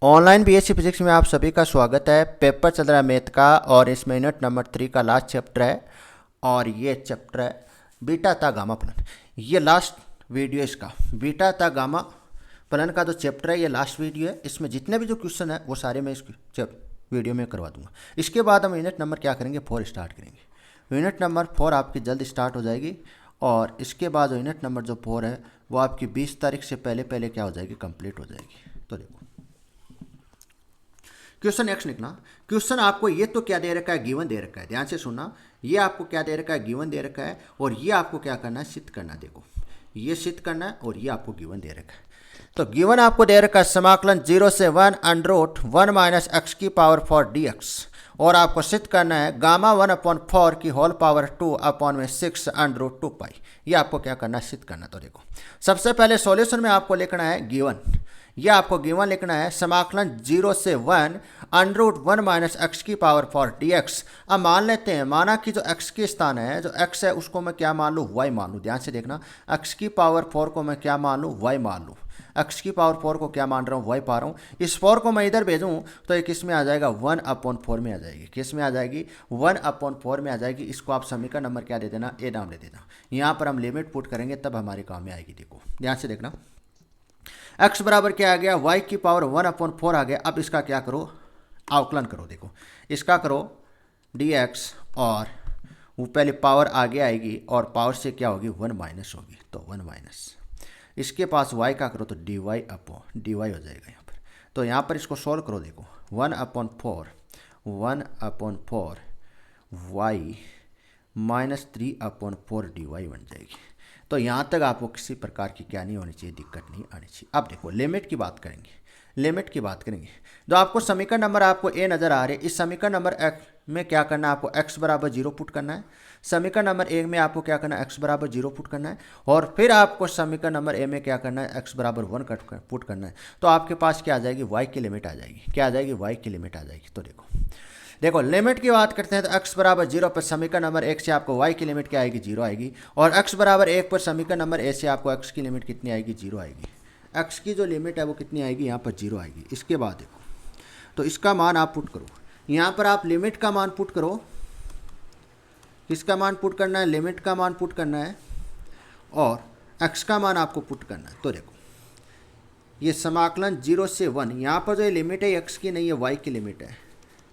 Online BSc physics में आप सभी का स्वागत है। पेपर चल रहा है मैथ का और इसमें यूनिट नंबर 3 का लास्ट चैप्टर है और ये चैप्टर है बीटा ता गामा फलन। ये लास्ट वीडियो इसका बीटा ता गामा फलन का जो चैप्टर है ये लास्ट वीडियो है। इसमें जितने भी जो क्वेश्चन है वो सारे मैं इस वीडियो में करवा दूंगा। इसके बाद हम यूनिट नंबर क्या करेंगे 4 स्टार्ट करेंगे। यूनिट नंबर 4 आपकी जल्द स्टार्ट हो जाएगी और इसके बाद यूनिट नंबर जो 4 है वो आपकी 20 तारीख से पहले क्या हो जाएगी, कंप्लीट हो जाएगी। तो देखो क्वेश्चन नेक्स्ट निकला। क्वेश्चन आपको ये तो क्या दे रखा है, गिवन दे रखा है। ध्यान से सुनना, ये आपको क्या दे रखा है, गिवन दे रखा है और ये आपको क्या करना है, सिद्ध करना है। देखो ये सिद्ध करना है और ये आपको गिवन दे रखा है। तो गिवन आपको दे रखा है समाकलन 0 से 1 अंडर रूट 1 माइनस एक्स की पावर 4 dx और आपको सिद्ध करना है गामा 1/4 की होल पावर 2 अपॉन में 6 अंडर रूट 2 पाई। ये आपको क्या करना है, सिद्ध करना। तो देखो सबसे पहले सॉल्यूशन में आपको लिखना है गिवन। यह आपको गिवन लिखना है समाकलन 0 से 1 अंडर रूट 1 माइनस एक्स की पावर 4 dx। अब मान लेते हैं, माना कि जो x के स्थान है, जो x है उसको मैं क्या मान लूँ, y मान लूँ। ध्यान से देखना, x की पावर 4 को मैं क्या मान लूँ, y मान लूँ। x की पावर 4 को क्या मान रहा हूँ, y पा रहा हूँ। इस 4 को मैं इधर भेजूँ तो ये किस में आ जाएगा, 1/4 में आ जाएगी। किस में आ जाएगी, 1/4 में आ जाएगी। इसको आप समीकरण नंबर क्या दे देना, ए नाम दे देना। यहाँ पर हम लिमिट पुट करेंगे तब हमारे काम में आएगी। देखो ध्यान से देखना, x बराबर क्या आ गया, y की पावर 1/4 आ गया। अब इसका क्या करो, अवकलन करो। देखो इसका करो dx और वो पहले पावर आगे आएगी और पावर से क्या होगी, 1 माइनस होगी। तो 1 माइनस इसके पास y का करो तो dy अपॉन dy हो जाएगा यहाँ पर। तो यहाँ पर इसको सॉल्व करो। देखो 1/4 y माइनस 3/4 dy बन जाएगी। तो यहाँ तक आपको किसी प्रकार की क्या नहीं होनी चाहिए, दिक्कत नहीं आनी चाहिए। अब देखो लिमिट की बात करेंगे, लिमिट की बात करेंगे। जो आपको समीकरण नंबर आपको ए नज़र आ रहे हैं, इस समीकरण नंबर एक्स में क्या करना है, आपको x बराबर 0 पुट करना है। समीकरण नंबर ए में आपको क्या करना है, x बराबर 0 पुट करना है और फिर आपको समीकरण नंबर ए में क्या करना है, x बराबर 1 पुट करना है। तो आपके पास क्या आ जाएगी, y की लिमिट आ जाएगी। क्या आ जाएगी, y की लिमिट आ जाएगी। तो देखो लिमिट की बात करते हैं तो x बराबर 0 पर समीकरण नंबर 1 से आपको y की लिमिट क्या आएगी, 0 आएगी। और x बराबर 1 पर समीकरण नंबर ए से आपको x की लिमिट कितनी आएगी, 0 आएगी। x की जो लिमिट है वो कितनी आएगी, यहाँ पर 0 आएगी। इसके बाद देखो तो इसका मान आप पुट करो। यहाँ पर आप लिमिट का मान पुट करो। किसका मान पुट करना है, लिमिट का मान पुट करना है और x का मान आपको पुट करना है। तो देखो ये समाकलन 0 से 1, यहाँ पर जो ये लिमिट है x की नहीं है, y की लिमिट है।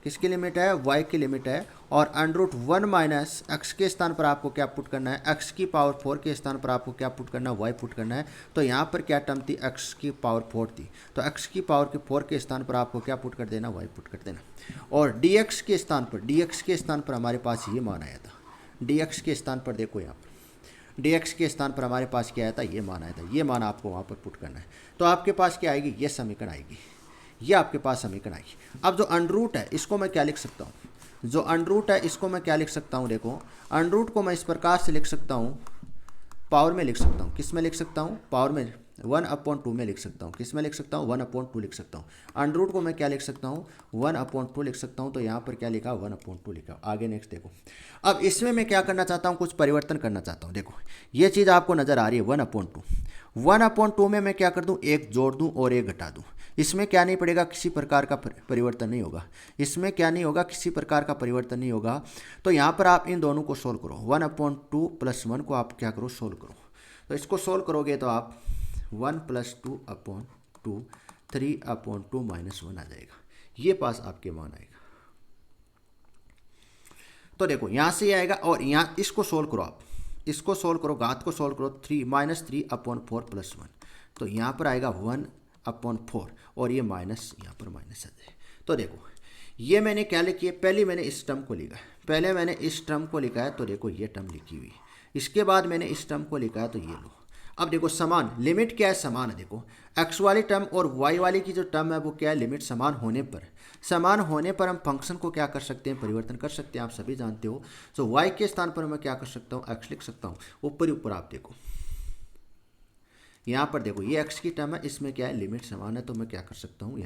किसकी लिमिट है, y की लिमिट है। और अंडर रूट 1 माइनस एक्स के स्थान पर आपको क्या पुट करना है, x की पावर 4 के स्थान पर आपको क्या पुट करना है, y पुट करना है। तो यहाँ पर क्या टर्म थी, x की पावर 4 थी। तो x की पावर के 4 के स्थान पर आपको क्या पुट कर देना, y पुट कर देना। और dx के स्थान पर हमारे पास ये मान आया था। dx के स्थान पर देखो, यहाँ पर dx के स्थान पर हमारे पास क्या आया था, ये मान आया था। ये मान आपको वहाँ पर पुट करना है। तो आपके पास क्या आएगी, ये समीकरण आएगी। ये आपके पास समीकरण आएगी। अब जो अंडर रूट है इसको मैं क्या लिख सकता हूँ, जो अंडर रूट है इसको मैं क्या लिख सकता हूँ, देखो अंडर रूट को मैं इस प्रकार से लिख सकता हूँ, पावर में लिख सकता हूँ। किस में लिख सकता हूँ, पावर में 1/2 में लिख सकता हूँ। किस में लिख सकता हूँ, 1/2 लिख सकता हूँ। अंडर रूट को मैं क्या लिख सकता हूँ, 1/2 लिख सकता हूँ। तो यहाँ पर क्या लिखा, 1/2 लिखा। आगे नेक्स्ट देखो, अब इसमें मैं क्या करना चाहता हूँ, कुछ परिवर्तन करना चाहता हूँ। देखो ये चीज़ आपको नज़र आ रही है 1/2 में मैं क्या कर दूँ, एक जोड़ दूँ और एक घटा दूँ। इसमें क्या नहीं पड़ेगा, किसी प्रकार का परिवर्तन नहीं होगा। इसमें क्या नहीं होगा, किसी प्रकार का परिवर्तन नहीं होगा। तो यहाँ पर आप इन दोनों को सोल्व करो। 1/2 + 1 को आप क्या करो, सोल्व करो। तो इसको सोल्व करोगे तो आप 1 + 2/2 3/2 - 1 आ जाएगा। ये पास आपके मान आएगा। तो देखो यहाँ से ये आएगा और यहाँ इसको सोल्व करो, आप इसको सोल्व करो, घात को सोल्व करो, 3 - 3/4 + 1। तो यहाँ पर आएगा 1/4 और ये माइनस, यहाँ पर माइनस आ जाए। तो देखो ये मैंने क्या लिखी है, पहले मैंने इस टर्म को लिखा है, पहले मैंने इस टर्म को लिखा है। तो देखो ये टर्म लिखी हुई है। इसके बाद मैंने इस टर्म को लिखा है। तो ये लो, अब देखो समान, लिमिट क्या है, समान है। देखो x वाली टर्म और y वाली की जो टर्म है वो क्या है, लिमिट समान होने पर हम फंक्शन को क्या कर सकते हैं, परिवर्तन कर सकते हैं। आप सभी जानते हो। तो y के स्थान पर मैं क्या कर सकता हूँ, x लिख सकता हूँ। ऊपर ही ऊपर आप देखो, यहाँ पर देखो ये x की टर्म है, इसमें क्या है, लिमिट समान है। तो मैं क्या कर सकता हूँ,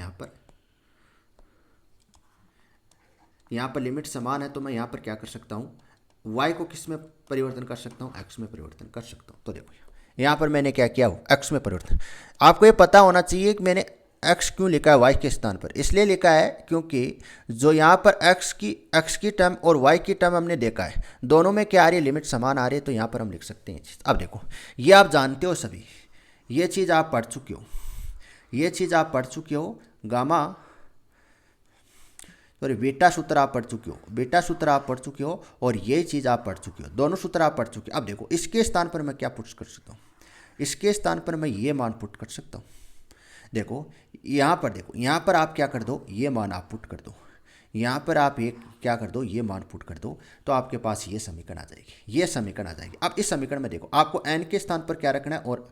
यहाँ पर लिमिट समान है। तो मैं यहाँ पर क्या कर सकता हूँ, y को किस में परिवर्तन कर सकता हूँ, x में परिवर्तन कर सकता हूँ। तो देखो यहाँ पर मैंने क्या किया, x में परिवर्तन। आपको ये पता होना चाहिए कि मैंने x क्यों लिखा है y के स्थान पर? इसलिए लिखा है क्योंकि जो यहाँ पर x की टर्म और y की टर्म हमने देखा है, दोनों में क्या आ रही है, लिमिट समान आ रही है, तो यहाँ पर हम लिख सकते हैं चीज़। अब देखो, ये आप जानते हो सभी, ये चीज़ आप पढ़ चुके हो, ये चीज़ आप पढ़ चुके हो, गामा सॉरी बीटा सूत्र आप पढ़ चुके हो, बीटा सूत्र आप पढ़ चुके हो, और ये चीज़ आप पढ़ चुके हो, दोनों सूत्र आप पढ़ चुके हो। अब देखो, इसके स्थान पर मैं क्या पुट कर सकता हूँ, इसके स्थान पर मैं ये मान पुट कर सकता हूँ। देखो यहाँ पर, देखो यहाँ पर आप क्या कर दो, ये मान आप पुट कर दो, यहाँ पर आप ये क्या कर दो, ये मान पुट कर दो, तो आपके पास ये समीकरण आ जाएगी, ये समीकरण आ जाएगी। अब इस समीकरण में देखो, आपको n के स्थान पर क्या रखना है, और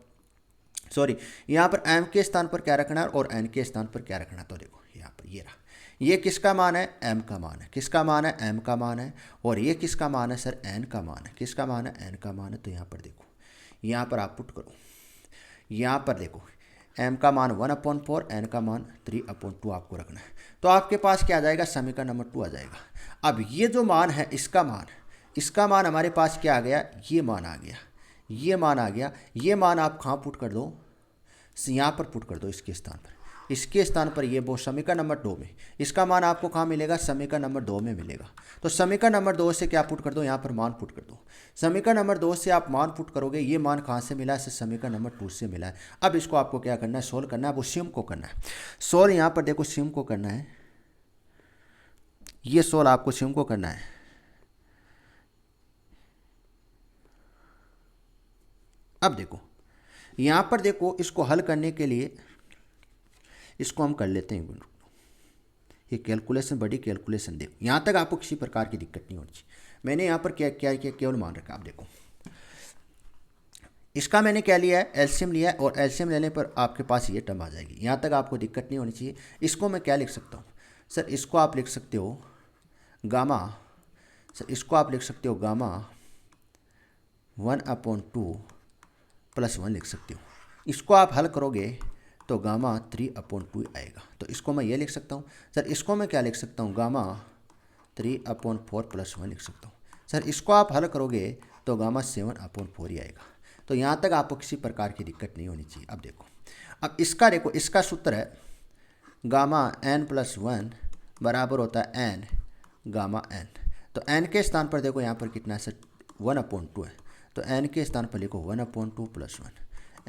सॉरी यहाँ पर m के स्थान पर क्या रखना है और n के स्थान पर क्या रखना है। तो देखो यहाँ पर ये रहा, ये किसका मान है, m का मान है, किसका मान है, m का मान है, और ये किसका मान है सर, n का मान है, किसका मान है, n का मान है। तो यहाँ पर देखो, यहाँ पर आप पुट करो, यहाँ पर देखो m का मान 1/4, n का मान 3/2 आपको रखना है, तो आपके पास क्या आ जाएगा, समीकरण नंबर 2 आ जाएगा। अब ये जो मान है, इसका मान हमारे पास क्या आ गया, ये मान आ गया, ये मान आ गया, ये मान आप कहाँ पुट कर दो, यहाँ पर पुट कर दो, इसके स्थान पर, इसके स्थान पर ये वो समीकरण नंबर 2 में, इसका मान आपको कहाँ मिलेगा, समीकरण नंबर 2 में मिलेगा। तो समीकरण नंबर 2 से क्या पुट कर दो, यहाँ पर मान पुट कर दो, समीकरण नंबर 2 से आप मान पुट करोगे, ये मान कहाँ से मिला है, समीकरण नंबर 2 से मिला है। अब इसको आपको क्या करना है, सोल्व करना है, वो सिम को करना है सोल्व। यहाँ पर देखो सिम को करना है, ये सोल्व आपको सिम को करना है। अब देखो यहाँ पर देखो, इसको हल करने के लिए इसको हम कर लेते हैं, ये कैलकुलेशन, बड़ी कैलकुलेशन। देखो यहाँ तक आपको किसी प्रकार की दिक्कत नहीं होनी चाहिए। मैंने यहाँ पर क्या क्या किया, केवल मान रखा। आप देखो, इसका मैंने क्या लिया है, एलसीएम लिया है, और एलसीएम लेने पर आपके पास ये टर्म आ जाएगी। यहाँ तक आपको दिक्कत नहीं होनी चाहिए। इसको मैं क्या लिख सकता हूँ सर, इसको आप लिख सकते हो गामा, सर इसको आप लिख सकते हो गामा 1/2 + 1 लिख सकते हो। इसको आप हल करोगे तो गामा 3/2 आएगा। तो इसको मैं ये लिख सकता हूँ सर, इसको मैं क्या लिख सकता हूँ, गामा 3/4 + 1 लिख सकता हूँ। सर इसको आप हल करोगे तो गामा 7/4 ही आएगा। तो यहाँ तक आपको किसी प्रकार की दिक्कत नहीं होनी चाहिए। अब देखो, अब इसका देखो, इसका सूत्र है गामा n + 1 बराबर होता है n गामा n। तो n के स्थान पर देखो यहाँ पर कितना है सर, 1/2 है। तो n के स्थान पर लिखो 1/2 + 1।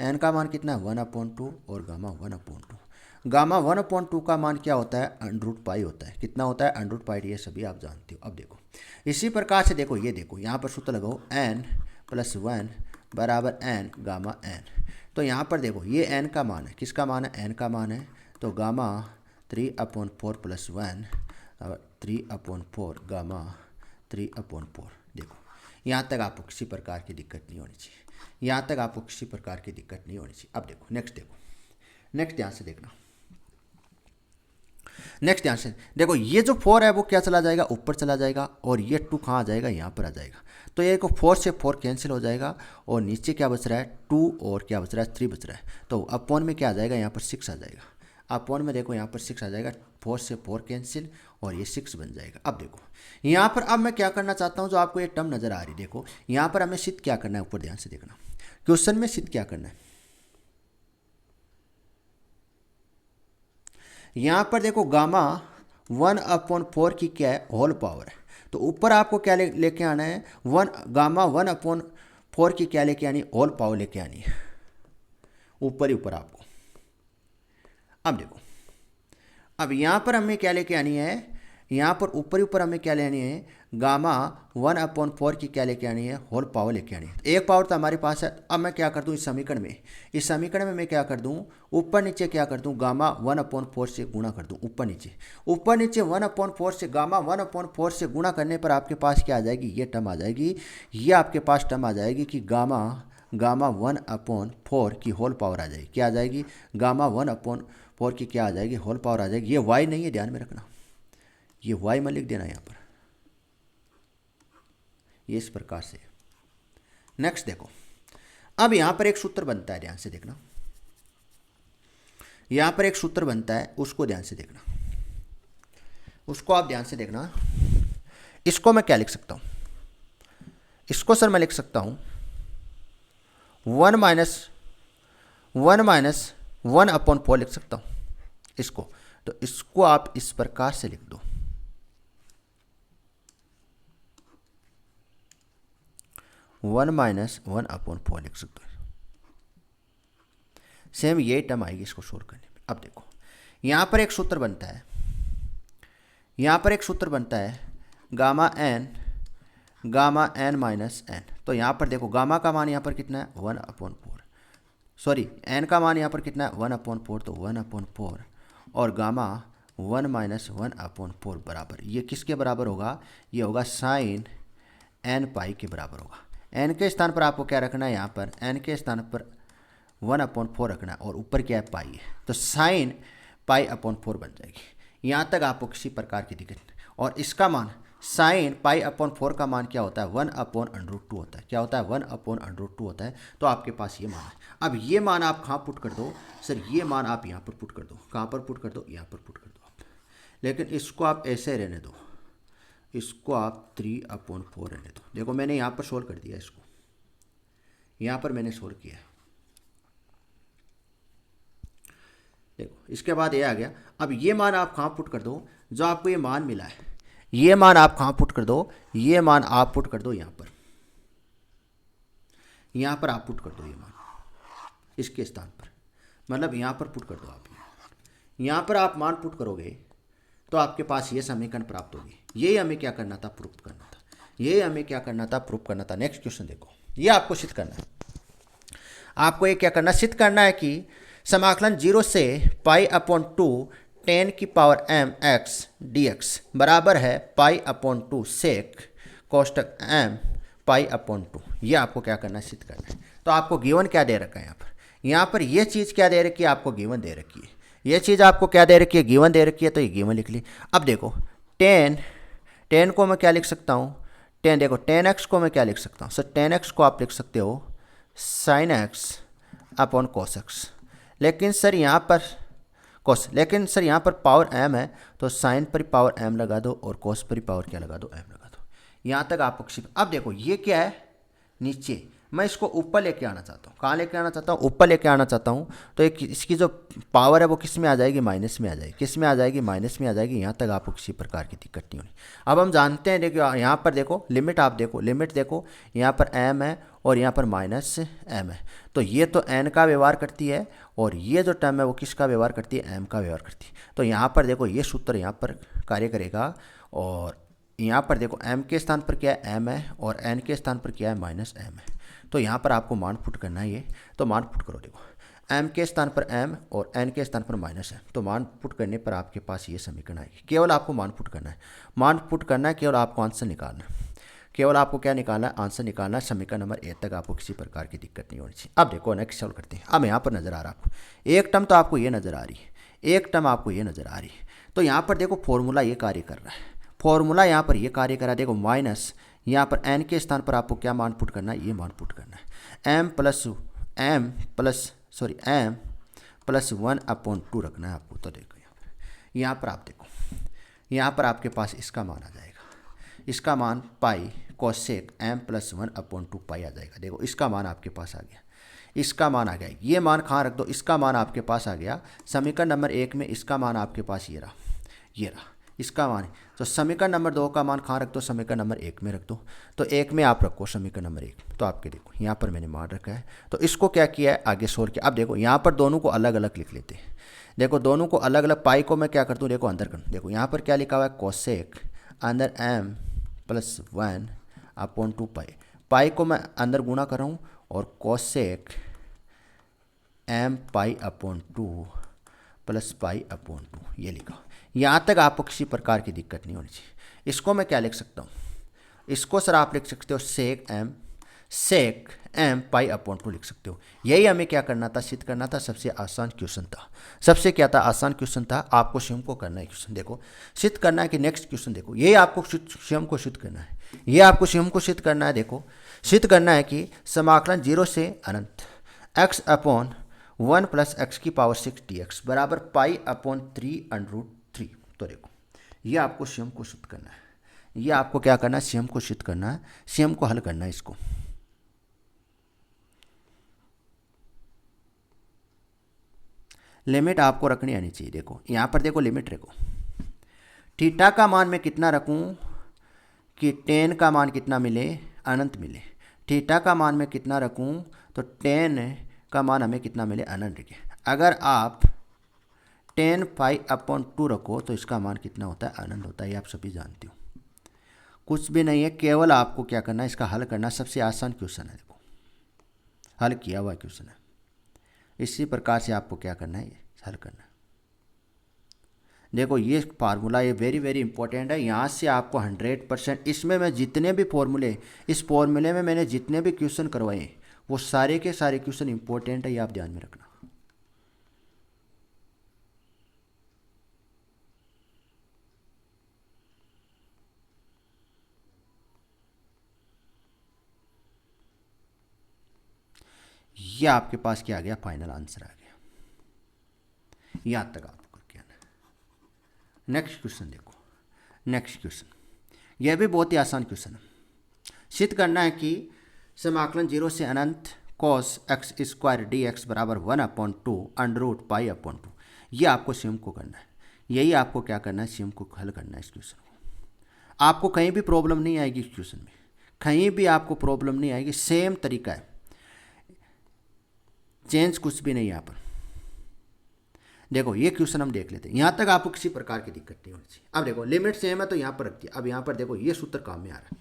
n का मान कितना है, 1/2, और गामा 1/2। गामा 1/2 का मान क्या होता है, √π होता है। कितना होता है, √π, ये सभी आप जानते हो। अब देखो इसी प्रकार से देखो, ये देखो यहाँ पर सूत्र लगाओ n + 1 बराबर n गामा n। तो यहाँ पर देखो ये n का मान है, किसका मान है, n का मान है। तो गामा 3/4 + 1 3/4 गामा 3/4। देखो यहाँ तक आपको किसी प्रकार की दिक्कत नहीं होनी चाहिए, यहाँ तक आपको किसी प्रकार की दिक्कत नहीं होनी चाहिए। अब देखो नेक्स्ट, देखो नेक्स्ट ध्यान से देखना, नेक्स्ट ध्यान से देखो, ये जो 4 है वो क्या चला जाएगा, ऊपर चला जाएगा, और ये 2 कहाँ आ जाएगा, यहाँ पर आ जाएगा। तो ये को 4 से 4 कैंसिल हो जाएगा, और नीचे क्या बच रहा है, 2, और क्या बच रहा है, 3 बच रहा है। तो अपॉन में क्या आ जाएगा, यहाँ पर 6 आ जाएगा। अपॉन में देखो यहाँ पर 6 आ जाएगा, 4 से 4 कैंसिल, और ये 6 बन जाएगा। अब देखो यहाँ पर, अब मैं क्या करना चाहता हूँ, जो आपको ये टर्म नजर आ रही, देखो यहाँ पर हमें सिद्ध क्या करना है, ऊपर ध्यान से देखना, क्वेश्चन में सिद्ध क्या करना है। यहाँ पर देखो गामा 1/4 की क्या है, होल पावर है। तो ऊपर आपको क्या लेके आना है, गामा 1/4 की क्या लेके आनी है, होल पावर लेके आनी है, ऊपर ही ऊपर आपको। अब देखो, अब यहाँ पर हमें क्या लेके आनी है, यहाँ पर ऊपर ही ऊपर हमें क्या लेनी है, गामा 1/4 की क्या लेके आनी है, होल पावर लेके आनी है। एक पावर तो हमारे पास है। अब मैं क्या कर दूँ, इस समीकरण में मैं क्या कर दूँ, ऊपर नीचे क्या कर दूँ, गामा 1/4 से गुणा कर दूँ, ऊपर नीचे 1/4 से, गामा 1/4 से गुणा करने पर आपके पास क्या आ जाएगी, ये टर्म आ जाएगी। ये आपके पास टर्म आ जाएगी कि गामा 1/4 की होल पावर आ जाएगी। क्या आ जाएगी, गामा 1/4 की क्या आ जाएगी, होल पावर आ जाएगी। ये वाई नहीं है, ध्यान में रखना, ये वाई में लिख देना यहाँ पर, ये इस प्रकार से। नेक्स्ट देखो, अब यहाँ पर एक सूत्र बनता है, ध्यान से देखना, यहाँ पर एक सूत्र बनता है, उसको ध्यान से देखना, उसको आप ध्यान से देखना। इसको मैं क्या लिख सकता हूँ, इसको सर मैं लिख सकता हूँ 1 - 1/4 लिख सकता हूँ। इसको, तो इसको आप इस प्रकार से लिख दो, one minus one upon four लिख सकते हो। सेम ये टर्म आएगी इसको सोल्व करने में। अब देखो यहां पर एक सूत्र बनता है, यहां पर एक सूत्र बनता है गामा एन माइनस एन। तो यहां पर देखो गामा का मान यहां पर कितना है, one upon four, sorry n का मान यहां पर कितना है, वन अपॉन फोर, तो वन अपॉन फोर और gamma one minus one upon four बराबर, ये किसके बराबर होगा, ये होगा साइन एन पाई के बराबर होगा। एन के स्थान पर आपको क्या रखना है, यहाँ पर एन के स्थान पर वन अपॉन फोर रखना है और ऊपर क्या है, पाई है, तो साइन पाई अपॉन फोर बन जाएगी। यहाँ तक आपको किसी प्रकार की दिक्कत नहीं। और इसका मान साइन पाई अपॉन फोर का मान क्या होता है, वन अपॉन अंडर टू होता है। क्या होता है, वन अपॉन अंडर टू होता है। तो आपके पास ये मान है। अब ये मान आप कहाँ पुट कर दो, सर ये मान आप यहाँ पर पुट कर दो। कहाँ पर पुट कर दो, यहाँ पर पुट कर दो आप। लेकिन इसको आप ऐसे रहने दो, इसको आप थ्री अपॉन फोर रहने दो। देखो मैंने यहाँ पर सोल्व कर दिया, इसको यहाँ पर मैंने सोल्व किया है। देखो इसके बाद ये आ गया। अब ये मान आप कहाँ पुट कर दो, जो आपको ये मान मिला है, ये मान आप कहाँ पुट कर दो, ये मान आप पुट कर दो यहाँ पर, यहाँ पर आप पुट कर दो ये मान इसके स्थान पर, मतलब यहाँ पर पुट कर दो आप। यहाँ पर आप मान पुट करोगे तो आपके पास ये समीकरण प्राप्त होगी। यही हमें क्या करना था, प्रूफ करना था। यही हमें क्या करना था, प्रूफ करना था। नेक्स्ट क्वेश्चन देखो, ये आपको सिद्ध करना है। आपको ये क्या करना, सिद्ध करना है कि समाकलन 0 से पाई अपॉन टू टेन की power m x d x बराबर है पाई अपॉन टू सेक कोष्टक एम पाई अपॉन टू। ये आपको क्या करना है, सिद्ध करना है। तो आपको गिवन क्या दे रखा है यहाँ पर ये चीज़ क्या दे रखी है, आपको गिवन दे रखी है। ये चीज़ आपको क्या दे रखी है, गिवन दे रखी है, तो ये गिवन लिख ली। अब देखो टेन को मैं क्या लिख सकता हूँ, देखो टेन एक्स को मैं क्या लिख सकता हूँ, सर टेन एक्स को आप लिख सकते हो sine x upon cos x. लेकिन सर यहाँ पर लेकिन सर यहाँ पर पावर एम है, तो साइन पर पावर एम लगा दो और कोस पर पावर क्या लगा दो, एम लगा दो। यहाँ तक आपको। अब देखो ये क्या है, नीचे मैं इसको ऊपर लेके आना चाहता हूँ। कहाँ लेके आना चाहता हूँ, ऊपर लेके आना चाहता हूँ। तो एक इसकी जो पावर है वो किस में आ जाएगी, माइनस में आ जाएगी। किस में आ जाएगी, माइनस में आ जाएगी। यहाँ तक आपको किसी प्रकार की दिक्कत नहीं होनी। अब हम जानते हैं, देखो यहाँ पर देखो लिमिट, आप देखो लिमिट देखो, यहाँ पर एम है और यहाँ पर माइनस एम है। तो ये तो एन का व्यवहार करती है और ये जो टर्म है वो किसका व्यवहार करती है, एम का व्यवहार करती है। तो यहाँ पर देखो ये सूत्र यहाँ पर कार्य करेगा। और यहाँ पर देखो m के स्थान पर क्या है, m है, और n के स्थान पर क्या है, माइनस m है। तो यहाँ पर आपको मान पुट करना है। ये तो मान पुट करो, देखो m के स्थान पर m और n के स्थान पर माइनस है। तो मान पुट करने पर आपके पास ये समीकरण आएगी। केवल आपको मान पुट करना है, मान पुट करना है, केवल आपको आंसर निकालना है। केवल आपको क्या निकालना है, आंसर निकालना है। समीकरण नंबर ए तक आपको किसी प्रकार की दिक्कत नहीं होनी चाहिए। अब देखो नेक्स्ट सॉल्व करते हैं। अब यहाँ पर नजर आ रहा है आपको एक टर्म, तो आपको ये नजर आ रही है, एक टर्म आपको ये नजर आ रही है। तो यहाँ पर देखो फॉर्मूला ये कार्य कर रहा है, फॉर्मूला यहाँ पर ये कार्य करा। देखो माइनस यहाँ पर n के स्थान पर आपको क्या मान पुट करना है, ये मान पुट करना है। m plus one upon to रखना है आपको। तो देखो यहाँ पर आप देखो, यहाँ पर आपके पास इसका मान आ जाएगा, इसका मान pi cosec m plus one upon two pi आ जाएगा। देखो इसका मान आपके पास आ गया, इसका मान आ गया। ये मान कहाँ रख दो, इसका मान आपके पास आ गया समीकरण नंबर 1 में। इसका मान आपके पास ये रहा, ये रहा इसका मान है। तो समीकरण नंबर 2 का मान कहाँ रख दो, समीकरण नंबर 1 में रख दो। तो 1 में आप रखो समीकरण नंबर 1। तो आपके देखो यहाँ पर मैंने मान रखा है। तो इसको क्या किया है, आगे सोल्व किया। अब देखो यहाँ पर दोनों को अलग अलग लिख लेते हैं। देखो दोनों को अलग अलग, पाई को मैं क्या करता हूँ, देखो अंदर कर। देखो यहाँ पर क्या लिखा हुआ है, कोसेक अंदर m plus one upon two pi. Pi को मैं अंदर गुणा कर रहा हूँ और cosec m pi upon two plus pi upon two, ये लिखा। यहाँ तक आपको किसी प्रकार की दिक्कत नहीं होनी चाहिए। इसको मैं क्या लिख सकता हूँ, इसको सर आप लिख सकते हो सेक एम पाई अपॉन टू लिख सकते हो। यही हमें क्या करना था, सिद्ध करना था। सबसे आसान क्वेश्चन था, सबसे क्या था, आसान क्वेश्चन था। आपको स्वयं को करना है क्वेश्चन, देखो सिद्ध करना है कि नेक्स्ट क्वेश्चन देखो, यही आपको स्वयं को सिद्ध करना है। ये आपको स्वयं को सिद्ध करना है। देखो सिद्ध करना है कि समाकलन 0 से अनंत x upon one plus x की पावर 6 dx बराबर पाई अपॉन 3√3। तो देखो ये आपको स्वयं को सिद्ध करना है। ये आपको क्या करना है, स्वयं को सिद्ध करना है, स्वयं को हल करना है इसको। लिमिट आपको रखनी आनी चाहिए। देखो यहाँ पर देखो लिमिट रखो, थीटा का मान मैं कितना रखूँ कि टेन का मान कितना मिले, अनंत मिले। थीटा का मान मैं कितना रखूँ तो टेन का मान हमें कितना मिले, अनंत रखे। अगर आप टेन पाई अपॉन 2 रखो तो इसका मान कितना होता है, अनंत होता है। ये आप सभी जानते हो, कुछ भी नहीं है, केवल आपको क्या करना है, इसका हल करना। सबसे आसान क्वेश्चन है, देखो हल किया हुआ क्वेश्चन है। इसी प्रकार से आपको क्या करना है, हल करना है। देखो ये फार्मूला ये वेरी वेरी इंपॉर्टेंट है। यहाँ से आपको 100%, इसमें मैं जितने भी फॉर्मूले, इस फॉर्मूले में मैंने जितने भी क्वेश्चन करवाए वो सारे के सारे क्वेश्चन इंपॉर्टेंट है, ये आप ध्यान में रखना। ये आपके पास क्या आ गया, फाइनल आंसर आ गया। यहाँ तक आपको करके आना है। नेक्स्ट क्वेश्चन देखो, नेक्स्ट क्वेश्चन यह भी बहुत ही आसान क्वेश्चन है। सिद्ध करना है कि समाकलन 0 से अनंत cos x square d x बराबर 1/2 अंडर रूट पाई अपॉन 2। ये आपको स्वयं को करना है, यही आपको क्या करना है, स्वयं को हल करना है इस क्वेश्चन को। आपको कहीं भी प्रॉब्लम नहीं आएगी इस क्वेश्चन में, कहीं भी आपको प्रॉब्लम नहीं आएगी। सेम तरीका है, चेंज कुछ भी नहीं है यहाँ पर। देखो ये क्वेश्चन हम देख लेते हैं, यहाँ तक आपको किसी प्रकार की दिक्कत नहीं होनी चाहिए। अब देखो लिमिट सेम है तो यहाँ पर रख दिया। अब यहाँ पर देखो ये सूत्र काम में आ रहा है।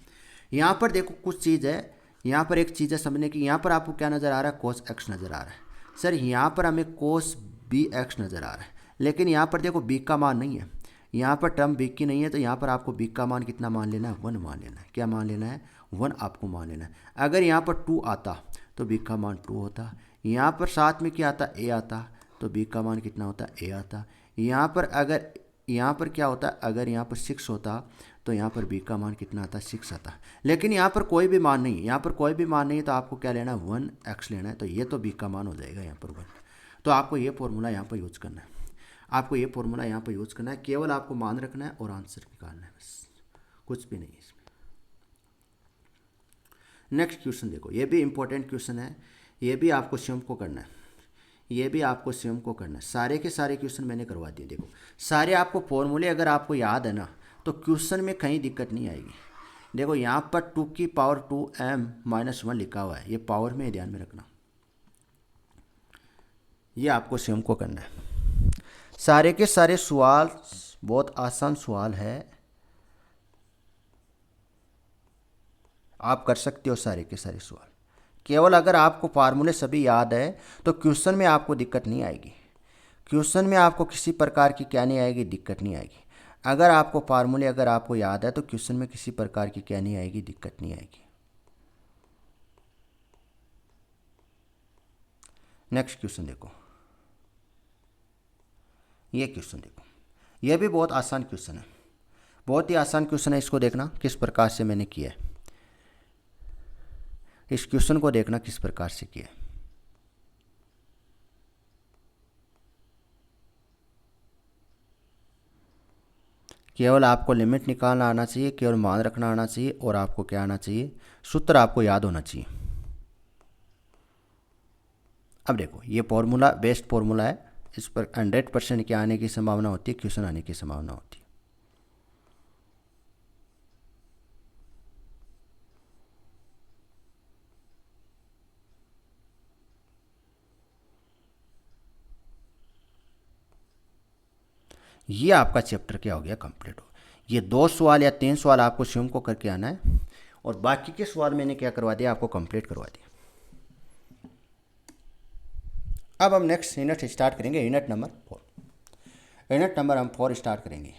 यहाँ पर देखो कुछ चीज़ है, यहाँ पर एक चीज़ है समझने की। यहाँ पर आपको क्या नज़र आ रहा है, कोस एक्स नज़र आ रहा है। सर यहाँ पर हमें कोस बी एक्स नज़र आ रहा है, लेकिन यहाँ पर देखो बी का मान नहीं है, यहाँ पर टर्म बी की नहीं है, तो यहाँ पर आपको बी का मान कितना मान लेना है, 1 मान लेना है। क्या मान लेना है, 1 आपको मान लेना है। अगर यहाँ पर 2 आता तो बी का मान 2 होता, यहाँ पर साथ में क्या आता, ए आता, तो बी का मान कितना होता, ए आता। यहाँ पर अगर यहाँ पर क्या होता, अगर यहाँ पर 6 होता तो यहाँ पर बी का मान कितना आता, 6 आता। लेकिन यहाँ पर कोई भी मान नहीं, यहाँ पर कोई भी मान नहीं है, तो आपको क्या लेना है, 1x लेना है। तो ये तो बी का मान हो जाएगा यहाँ पर 1। तो आपको ये फॉर्मूला यहाँ पर यूज करना है, आपको ये फॉर्मूला यहाँ पर यूज करना है। केवल आपको मान रखना है और आंसर निकालना है, बस कुछ भी नहीं है इसमें। नेक्स्ट क्वेश्चन देखो, ये भी इंपॉर्टेंट क्वेश्चन है, ये भी आपको स्वयं को करना है, ये भी आपको स्वयं को करना है। सारे के सारे क्वेश्चन मैंने करवा दिए। देखो सारे आपको फॉर्मूले अगर आपको याद है ना, तो क्वेश्चन में कहीं दिक्कत नहीं आएगी। देखो यहाँ पर 2 की पावर 2m-1 लिखा हुआ है, ये पावर में ध्यान में रखना, ये आपको स्वयं को करना है। सारे के सारे सवाल बहुत आसान सवाल है, आप कर सकते हो सारे के सारे सवाल। केवल अगर आपको फार्मूले सभी याद है तो क्वेश्चन में आपको दिक्कत नहीं आएगी, क्वेश्चन में आपको किसी प्रकार की क्या नहीं आएगी, दिक्कत नहीं आएगी। अगर आपको फार्मूले अगर आपको याद है तो क्वेश्चन में किसी प्रकार की क्या नहीं आएगी, दिक्कत नहीं आएगी। नेक्स्ट क्वेश्चन देखो, ये क्वेश्चन देखो, यह भी बहुत आसान क्वेश्चन है, बहुत ही आसान क्वेश्चन है। इसको देखना किस प्रकार से मैंने किया है, इस क्वेश्चन को देखना किस प्रकार से किया है। केवल आपको लिमिट निकालना आना चाहिए, केवल मान रखना आना चाहिए, और आपको क्या आना चाहिए, सूत्र आपको याद होना चाहिए। अब देखो ये फॉर्मूला बेस्ट फॉर्मूला है, इस पर 100% के आने की संभावना होती है, क्वेश्चन आने की संभावना होती है। ये आपका चैप्टर क्या हो गया, कंप्लीट हो। ये 2 सवाल या 3 सवाल आपको स्वयं को करके आना है, और बाकी के सवाल मैंने क्या करवा दिया, आपको कंप्लीट करवा दिया। अब हम नेक्स्ट यूनिट स्टार्ट करेंगे, यूनिट नंबर 4। यूनिट नंबर हम 4 स्टार्ट करेंगे।